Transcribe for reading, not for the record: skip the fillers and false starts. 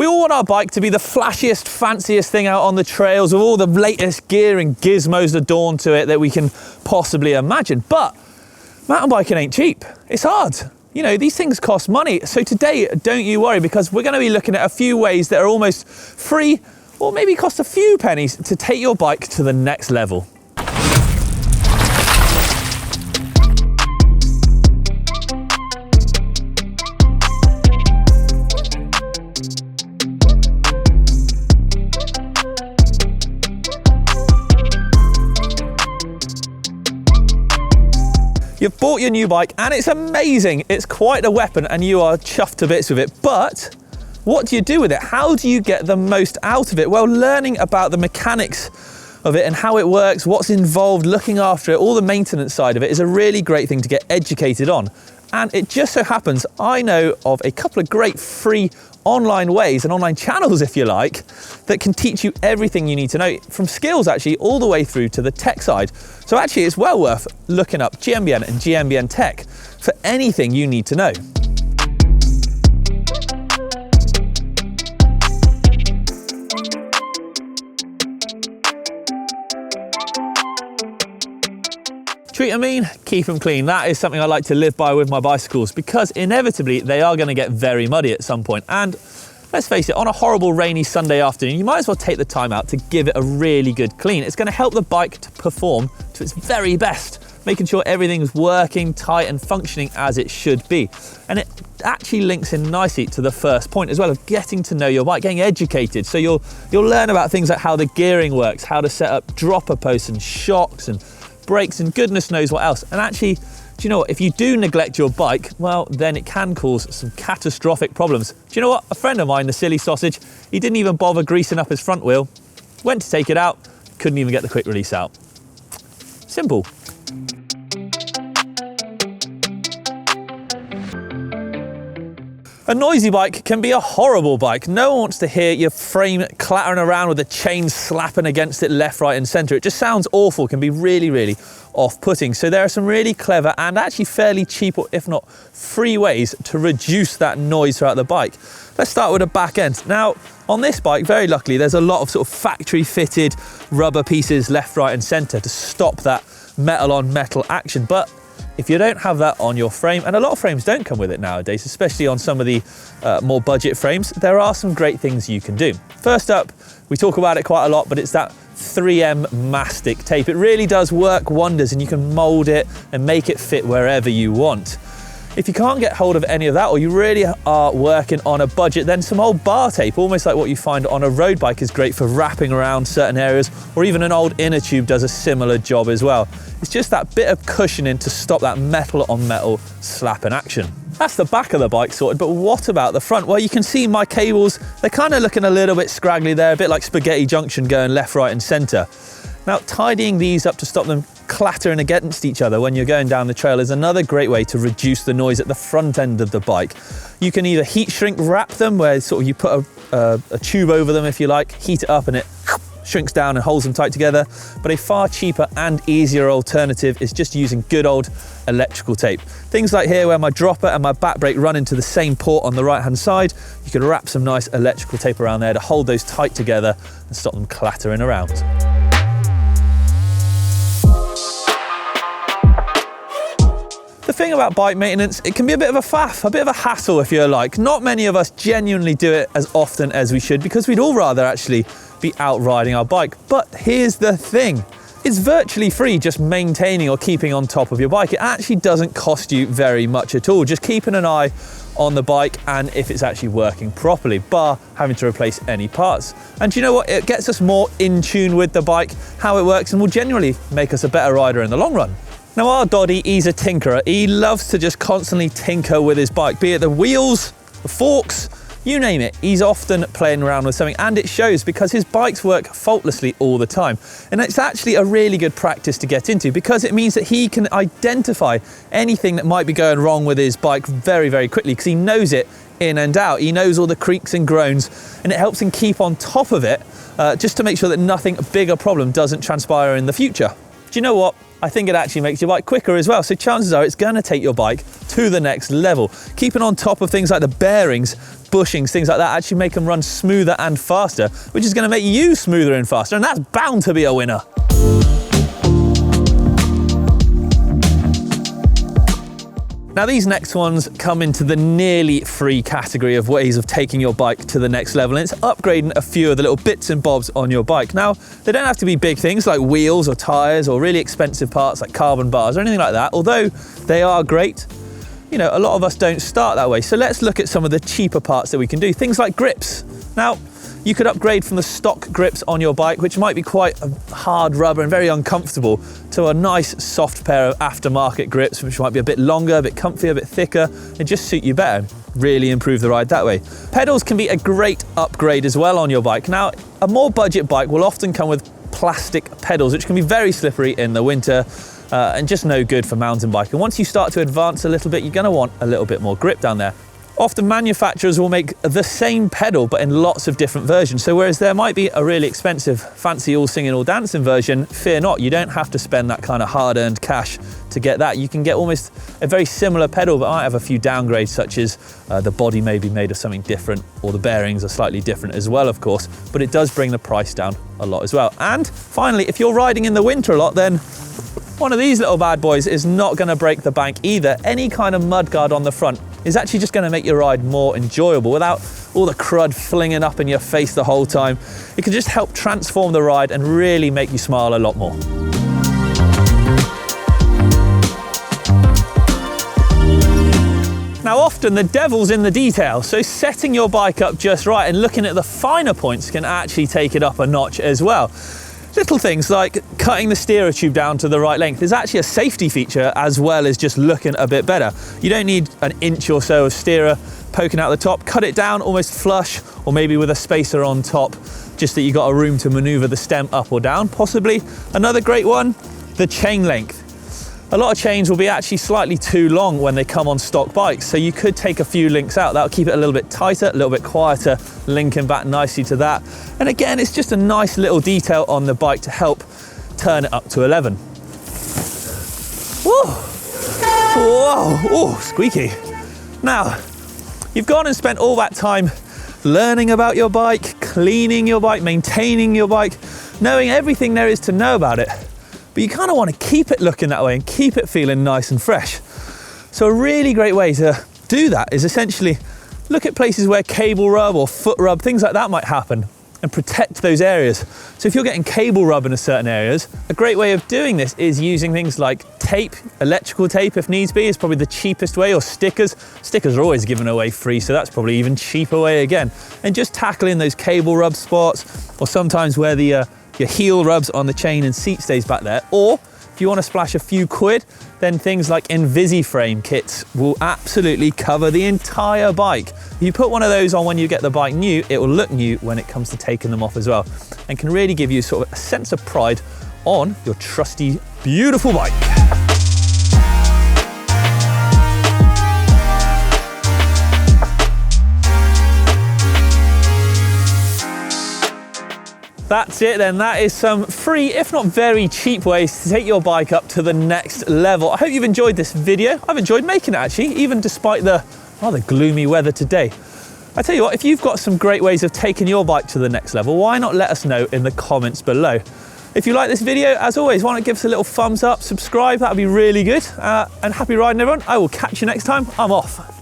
We all want our bike to be the flashiest, fanciest thing out on the trails with all the latest gear and gizmos adorned to it that we can possibly imagine. But mountain biking ain't cheap. It's hard. You know, these things cost money. So today, don't you worry, because we're going to be looking at a few ways that are almost free or maybe cost a few pennies to take your bike to the next level. You've bought your new bike and it's amazing. It's quite a weapon and you are chuffed to bits with it. But what do you do with it? How do you get the most out of it? Well, learning about the mechanics of it and how it works, what's involved, looking after it, all the maintenance side of it is a really great thing to get educated on. And it just so happens I know of a couple of great free online ways and online channels, if you like, that can teach you everything you need to know, from skills actually all the way through to the tech side. So actually it's well worth looking up GMBN and GMBN tech for anything you need to know. Treat them mean, keep them clean. That is something I like to live by with my bicycles, because inevitably they are going to get very muddy at some point. And let's face it, on a horrible rainy Sunday afternoon, you might as well take the time out to give it a really good clean. It's going to help the bike to perform to its very best, making sure everything's working tight and functioning as it should be. And it actually links in nicely to the first point as well, of getting to know your bike, getting educated. So you'll learn about things like how the gearing works, how to set up dropper posts and shocks and brakes and goodness knows what else. And actually, do you know what? If you do neglect your bike, well, then it can cause some catastrophic problems. Do you know what? A friend of mine, the silly sausage, he didn't even bother greasing up his front wheel, went to take it out, couldn't even get the quick release out. Simple. A noisy bike can be a horrible bike. No one wants to hear your frame clattering around with the chain slapping against it left, right and centre. It just sounds awful, can be really, really off-putting. So there are some really clever and actually fairly cheap, or if not free, ways to reduce that noise throughout the bike. Let's start with the back end. Now, on this bike, very luckily, there's a lot of sort of factory fitted rubber pieces left, right and centre to stop that metal on metal action. But if you don't have that on your frame, and a lot of frames don't come with it nowadays, especially on some of the more budget frames, there are some great things you can do. First up, we talk about it quite a lot, but it's that 3M mastic tape. It really does work wonders and you can mold it and make it fit wherever you want. If you can't get hold of any of that, or you really are working on a budget, then some old bar tape, almost like what you find on a road bike, is great for wrapping around certain areas, or even an old inner tube does a similar job as well. It's just that bit of cushioning to stop that metal on metal slapping action. That's the back of the bike sorted, but what about the front? Well, you can see my cables, they're kind of looking a little bit scraggly there, a bit like spaghetti junction going left, right and centre. Now, tidying these up to stop them clattering against each other when you're going down the trail is another great way to reduce the noise at the front end of the bike. You can either heat shrink wrap them, where sort of you put a tube over them if you like, heat it up and it shrinks down and holds them tight together. But a far cheaper and easier alternative is just using good old electrical tape. Things like here where my dropper and my back brake run into the same port on the right hand side, you can wrap some nice electrical tape around there to hold those tight together and stop them clattering around. The thing about bike maintenance, it can be a bit of a faff, a bit of a hassle if you like. Not many of us genuinely do it as often as we should, because we'd all rather actually be out riding our bike. But here's the thing, it's virtually free just maintaining or keeping on top of your bike. It actually doesn't cost you very much at all, just keeping an eye on the bike and if it's actually working properly, bar having to replace any parts. And do you know what? It gets us more in tune with the bike, how it works, and will generally make us a better rider in the long run. Now, our Doddy, he's a tinkerer. He loves to just constantly tinker with his bike, be it the wheels, the forks, you name it. He's often playing around with something, and it shows because his bikes work faultlessly all the time. And it's actually a really good practice to get into, because it means that he can identify anything that might be going wrong with his bike very, very quickly, because he knows it in and out. He knows all the creaks and groans, and it helps him keep on top of it, just to make sure that nothing bigger problem doesn't transpire in the future. Do you know what? I think it actually makes your bike quicker as well. So chances are it's going to take your bike to the next level. Keeping on top of things like the bearings, bushings, things like that actually make them run smoother and faster, which is going to make you smoother and faster, and that's bound to be a winner. Now these next ones come into the nearly free category of ways of taking your bike to the next level, and it's upgrading a few of the little bits and bobs on your bike. Now, they don't have to be big things like wheels or tyres or really expensive parts like carbon bars or anything like that, although they are great. You know, a lot of us don't start that way. So let's look at some of the cheaper parts that we can do. Things like grips. Now, you could upgrade from the stock grips on your bike, which might be quite a hard rubber and very uncomfortable, to a nice soft pair of aftermarket grips, which might be a bit longer, a bit comfier, a bit thicker, and just suit you better. Really improve the ride that way. Pedals can be a great upgrade as well on your bike. Now, a more budget bike will often come with plastic pedals, which can be very slippery in the winter and just no good for mountain bike. And once you start to advance a little bit, you're going to want a little bit more grip down there. Often manufacturers will make the same pedal but in lots of different versions. So whereas there might be a really expensive, fancy all singing, all dancing version, fear not, you don't have to spend that kind of hard-earned cash to get that. You can get almost a very similar pedal but might have a few downgrades, such as the body may be made of something different, or the bearings are slightly different as well, of course, but it does bring the price down a lot as well. And finally, if you're riding in the winter a lot, then one of these little bad boys is not going to break the bank either. Any kind of mudguard on the front is actually just going to make your ride more enjoyable without all the crud flinging up in your face the whole time. It can just help transform the ride and really make you smile a lot more. Now often the devil's in the detail, so setting your bike up just right and looking at the finer points can actually take it up a notch as well. Little things like cutting the steerer tube down to the right length is actually a safety feature as well as just looking a bit better. You don't need an inch or so of steerer poking out the top. Cut it down almost flush, or maybe with a spacer on top, just that you got a room to maneuver the stem up or down, possibly. Another great one, the chain length. A lot of chains will be actually slightly too long when they come on stock bikes, so you could take a few links out. That'll keep it a little bit tighter, a little bit quieter, linking back nicely to that. And again, it's just a nice little detail on the bike to help turn it up to 11. Whoa! Whoa! Oh, squeaky. Now, you've gone and spent all that time learning about your bike, cleaning your bike, maintaining your bike, knowing everything there is to know about it. But you kind of want to keep it looking that way and keep it feeling nice and fresh. So a really great way to do that is essentially look at places where cable rub or foot rub, things like that might happen, and protect those areas. So if you're getting cable rub in certain areas, a great way of doing this is using things like tape, electrical tape if needs be, is probably the cheapest way, or stickers. Stickers are always given away free, so that's probably even cheaper way again. And just tackling those cable rub spots, or sometimes where the your heel rubs on the chain and seat stays back there. Or if you want to splash a few quid, then things like Nbhd frame kits will absolutely cover the entire bike. If you put one of those on when you get the bike new, it will look new when it comes to taking them off as well, and can really give you sort of a sense of pride on your trusty, beautiful bike. That's it then, that is some free, if not very cheap ways to take your bike up to the next level. I hope you've enjoyed this video. I've enjoyed making it actually, even despite the rather gloomy weather today. I tell you what, if you've got some great ways of taking your bike to the next level, why not let us know in the comments below. If you like this video, as always, why not give us a little thumbs up, subscribe, that'd be really good. And happy riding everyone. I will catch you next time. I'm off.